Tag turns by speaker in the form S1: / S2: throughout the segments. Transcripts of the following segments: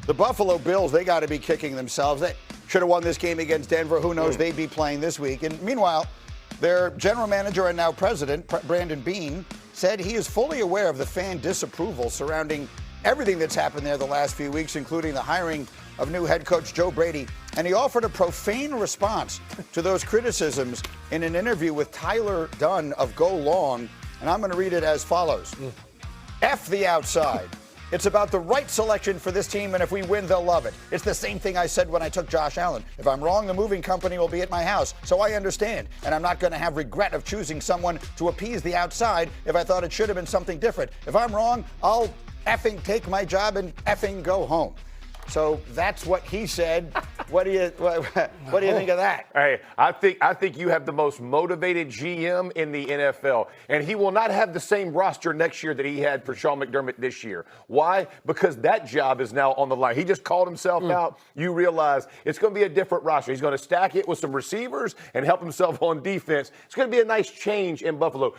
S1: The Buffalo Bills, they got to be kicking themselves. They should have won this game against Denver. Who knows? They'd be playing this week. And meanwhile, their general manager and now president, Brandon Beane, said he is fully aware of the fan disapproval surrounding everything that's happened there the last few weeks, including the hiring of new head coach Joe Brady. And he offered a profane response to those criticisms in an interview with Tyler Dunn of Go Long. And I'm going to read it as follows. F the outside. It's about the right selection for this team, and if we win, they'll love it. It's the same thing I said when I took Josh Allen. If I'm wrong, the moving company will be at my house, so I understand. And I'm not going to have regret of choosing someone to appease the outside if I thought it should have been something different. If I'm wrong, I'll effing take my job and effing go home. So that's what he said. What do you think of that?
S2: Hey, I think you have the most motivated GM in the NFL, and he will not have the same roster next year that he had for Sean McDermott this year. Why? Because that job is now on the line. He just called himself out. You realize it's going to be a different roster. He's going to stack it with some receivers and help himself on defense. It's going to be a nice change in Buffalo.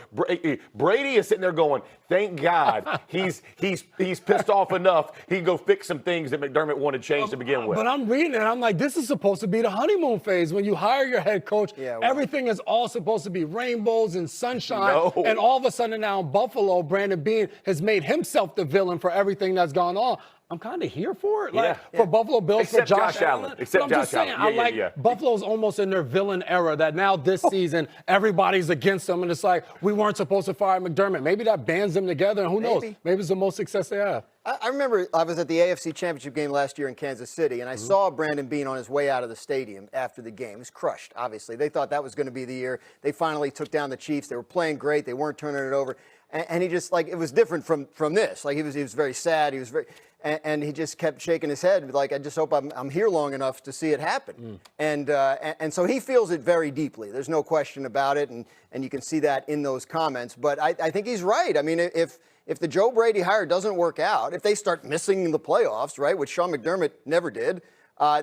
S2: Brady is sitting there going, "Thank God he's pissed off enough. He can go fix some things that McDermott wanted changed to begin with."
S3: But I'm reading it, I'm like, this is supposed to be the honeymoon phase. When you hire your head coach, everything is all supposed to be rainbows and sunshine.
S2: No.
S3: And all of a sudden now in Buffalo, Brandon Beane has made himself the villain for everything that's gone on. I'm kind of here for it. For Buffalo Bills,
S2: Except
S3: for Josh
S2: Allen. Except
S3: I'm just
S2: Josh
S3: saying,
S2: Allen.
S3: Buffalo's almost in their villain era that now this season, everybody's against them. And it's like, we weren't supposed to fire McDermott. Maybe that bands them together. And who knows? Maybe it's the most success they have.
S4: I remember I was at the AFC Championship game last year in Kansas City, and I saw Brandon Beane on his way out of the stadium after the game. He was crushed, obviously. They thought that was going to be the year. They finally took down the Chiefs. They were playing great. They weren't turning it over. And he just, like, it was different from this. Like, he was very sad. He was very... And he just kept shaking his head, like, I just hope I'm here long enough to see it happen. And so he feels it very deeply. There's no question about it, and you can see that in those comments. But I think he's right. I mean, if the Joe Brady hire doesn't work out, if they start missing the playoffs, right, which Sean McDermott never did,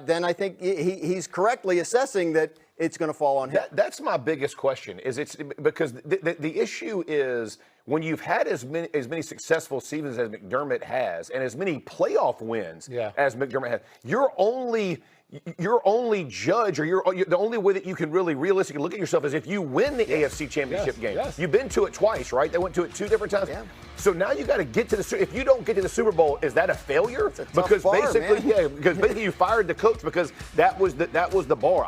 S4: then I think he's correctly assessing that it's going to fall on him.
S2: That's my biggest question. It's because the issue is when you've had as many successful seasons as McDermott has, and as many playoff wins as McDermott has, your only judge, or the only way that you can really realistically look at yourself is if you win the AFC Championship game. You've been to it twice, right? They went to it 2 different times. So now you got to get to the. If you don't get to the Super Bowl, is that a failure? Because basically you fired the coach because that was the bar.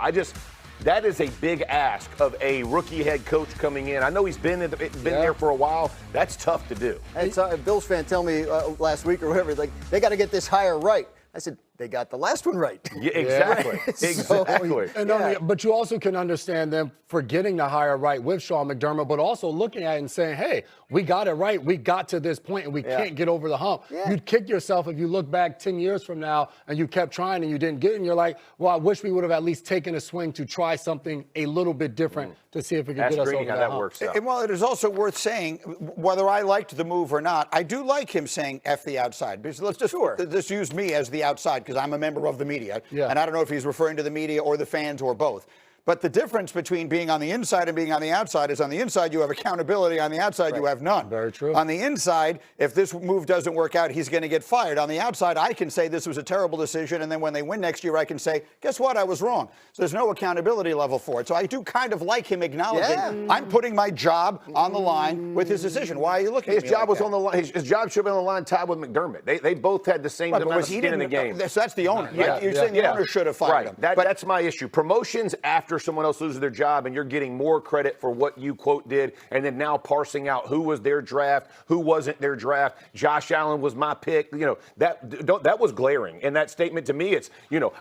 S2: That is a big ask of a rookie head coach coming in. I know he's been there for a while. That's tough to do.
S4: And so a Bills fan tell me last week or whatever, like, they got to get this hire right. I said, they got the last one right.
S2: Yeah, exactly. Exactly.
S3: But you also can understand them forgetting to hire right with Sean McDermott, but also looking at it and saying, hey, we got it right. We got to this point and we can't get over the hump. You'd kick yourself if you look back 10 years from now and you kept trying and you didn't get it. And you're like, well, I wish we would have at least taken a swing to try something a little bit different to see if we could get us over that hump.
S2: Works out.
S1: And while it is also worth saying, whether I liked the move or not, I do like him saying F the outside. Because let's just use me as the outside because I'm a member of the media. And I don't know if he's referring to the media or the fans or both. But the difference between being on the inside and being on the outside is on the inside you have accountability, on the outside you have none.
S3: Very true.
S1: On the inside, if this move doesn't work out, he's going to get fired. On the outside, I can say this was a terrible decision, and then when they win next year, I can say, guess what, I was wrong. So there's no accountability level for it. So I do kind of like him acknowledging, I'm putting my job on the line with his decision. Why are you looking at me?
S2: His job was on the line. His job should have been on the line tied with McDermott. They both had the same amount of skin in the game.
S1: So that's the owner, right? You're saying the owner should have fired him.
S2: That's my issue. Promotions after someone else loses their job and you're getting more credit for what you, quote, did, and then now parsing out who was their draft, who wasn't their draft. Josh Allen was my pick. That was glaring. In that statement to me, it's,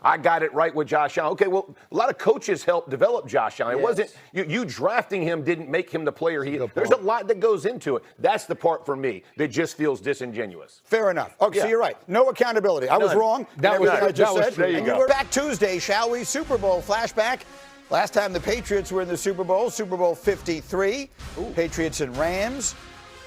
S2: I got it right with Josh Allen. Okay, well, a lot of coaches helped develop Josh Allen. It wasn't you drafting him didn't make him the player he is. There's a lot that goes into it. That's the part for me that just feels disingenuous.
S1: Fair enough. Okay, so you're right. No accountability. I was wrong.
S3: That was
S1: I just said.
S2: There you go.
S1: We're back Tuesday, shall we? Super Bowl flashback. Last time the Patriots were in the Super Bowl 53. Patriots and Rams.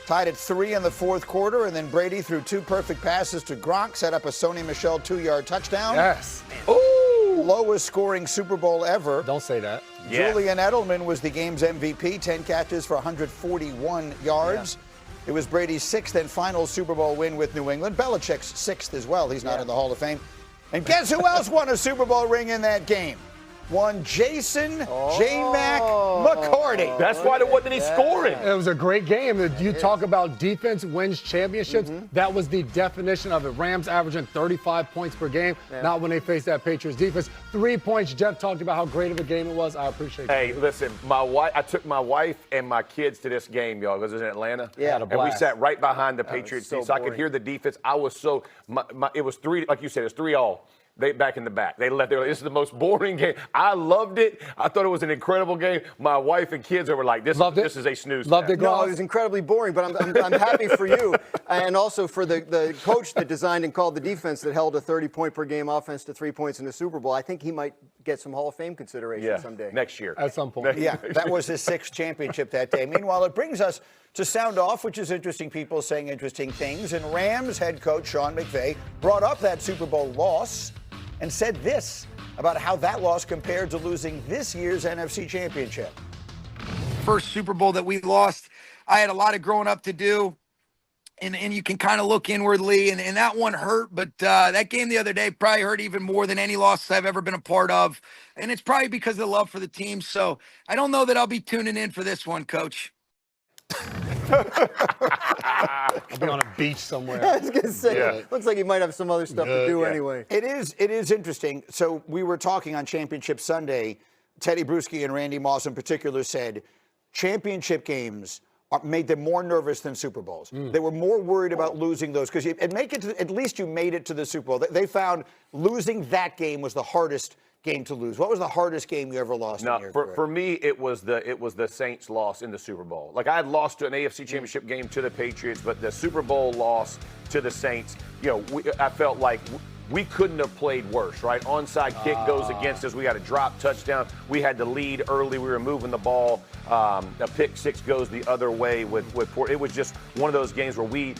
S1: Tied at 3 in the fourth quarter, and then Brady threw 2 perfect passes to Gronk, set up a Sony Michel 2-yard touchdown.
S3: Yes.
S1: Ooh! Lowest scoring Super Bowl ever.
S3: Don't say that.
S1: Julian Edelman was the game's MVP, 10 catches for 141 yards. It was Brady's 6th and final Super Bowl win with New England. Belichick's 6th as well. He's not in the Hall of Fame. And guess who else won a Super Bowl ring in that game? One Jason J-Mac McCourty.
S2: That's why there wasn't any scoring.
S3: It was a great game. You talk about defense wins championships. That was the definition of it. Rams averaging 35 points per game, not when they faced that Patriots defense. 3 points. Jeff talked about how great of a game it was. I appreciate it.
S2: Hey, listen, I took my wife and my kids to this game, y'all, because it was in Atlanta.
S4: Yeah.
S3: Had a
S2: And we
S3: blast.
S2: sat right behind the Patriots team, so I could hear the defense. I was so, it was 3, like you said, it was 3-all. They back in the back. They left there. This is the most boring game. I loved it. I thought it was an incredible game. My wife and kids were like, this is a snooze.
S3: Loved it,
S4: No, it was incredibly boring, but I'm happy for you and also for the coach that designed and called the defense that held a 30-point per game offense to 3 points in the Super Bowl. I think he might get some Hall of Fame consideration someday.
S2: Next year.
S3: At some point.
S1: Yeah, that was his 6th championship that day. Meanwhile, it brings us to Sound Off, which is interesting people saying interesting things. And Rams head coach Sean McVay brought up that Super Bowl loss and said this about how that loss compared to losing this year's NFC Championship.
S5: First Super Bowl that we lost, I had a lot of growing up to do. And you can kind of look inwardly, and that one hurt. But that game the other day probably hurt even more than any loss I've ever been a part of. And it's probably because of the love for the team. So I don't know that I'll be tuning in for this one, Coach.
S3: I'll be on a beach somewhere.
S4: I was going to say, looks like he might have some other stuff to do anyway.
S1: It is interesting. So we were talking on Championship Sunday. Teddy Bruschi and Randy Moss in particular said championship games made them more nervous than Super Bowls. They were more worried about losing those because at least you made it to the Super Bowl. They found losing that game was the hardest game to lose. What was the hardest game you ever lost in your career?
S2: For me, it was the Saints loss in the Super Bowl. Like I had lost to an AFC Championship game to the Patriots, but the Super Bowl loss to the Saints, I felt like we couldn't have played worse, right? Onside kick goes against us. We got a drop touchdown. We had to lead early. We were moving the ball. A pick six goes the other way with Port. It was just one of those games where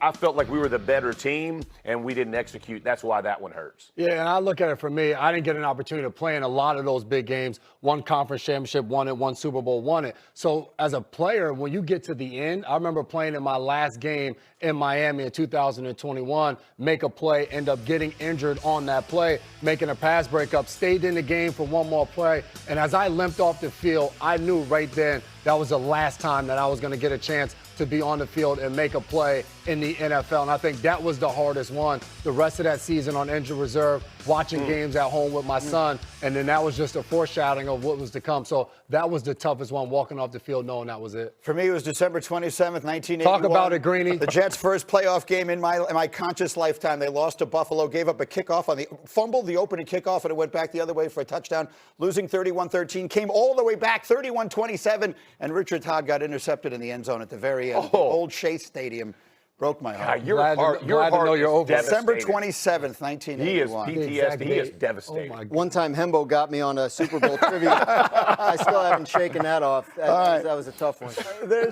S2: I felt like we were the better team and we didn't execute. That's why that one hurts.
S3: Yeah, and I look at it for me, I didn't get an opportunity to play in a lot of those big games. One conference championship, won it, one Super Bowl, won it. So as a player, when you get to the end, I remember playing in my last game in Miami in 2021, make a play, end up getting injured on that play, making a pass breakup, stayed in the game for one more play. And as I limped off the field, I knew right then that was the last time that I was going to get a chance to be on the field and make a play in the NFL. And I think that was the hardest one. The rest of that season on injured reserve, watching games at home with my son, and then that was just a foreshadowing of what was to come. So that was the toughest one, walking off the field knowing that was it.
S1: For me, it was December 27th, 1981.
S3: Talk about it, Greeny.
S1: The Jets' first playoff game in my conscious lifetime. They lost to Buffalo, gave up a kickoff fumbled the opening kickoff, and it went back the other way for a touchdown, losing 31-13. Came all the way back, 31-27, and Richard Todd got intercepted in the end zone at the very end. The old Shea Stadium. Broke my heart.
S2: Your heart is
S3: over.
S1: December
S2: devastated.
S1: 27th, 1981.
S2: He is PTSD. He is devastated.
S3: Oh my God.
S4: One time Hembo got me on a Super Bowl trivia. I still haven't shaken that off. That was a tough one.
S1: There's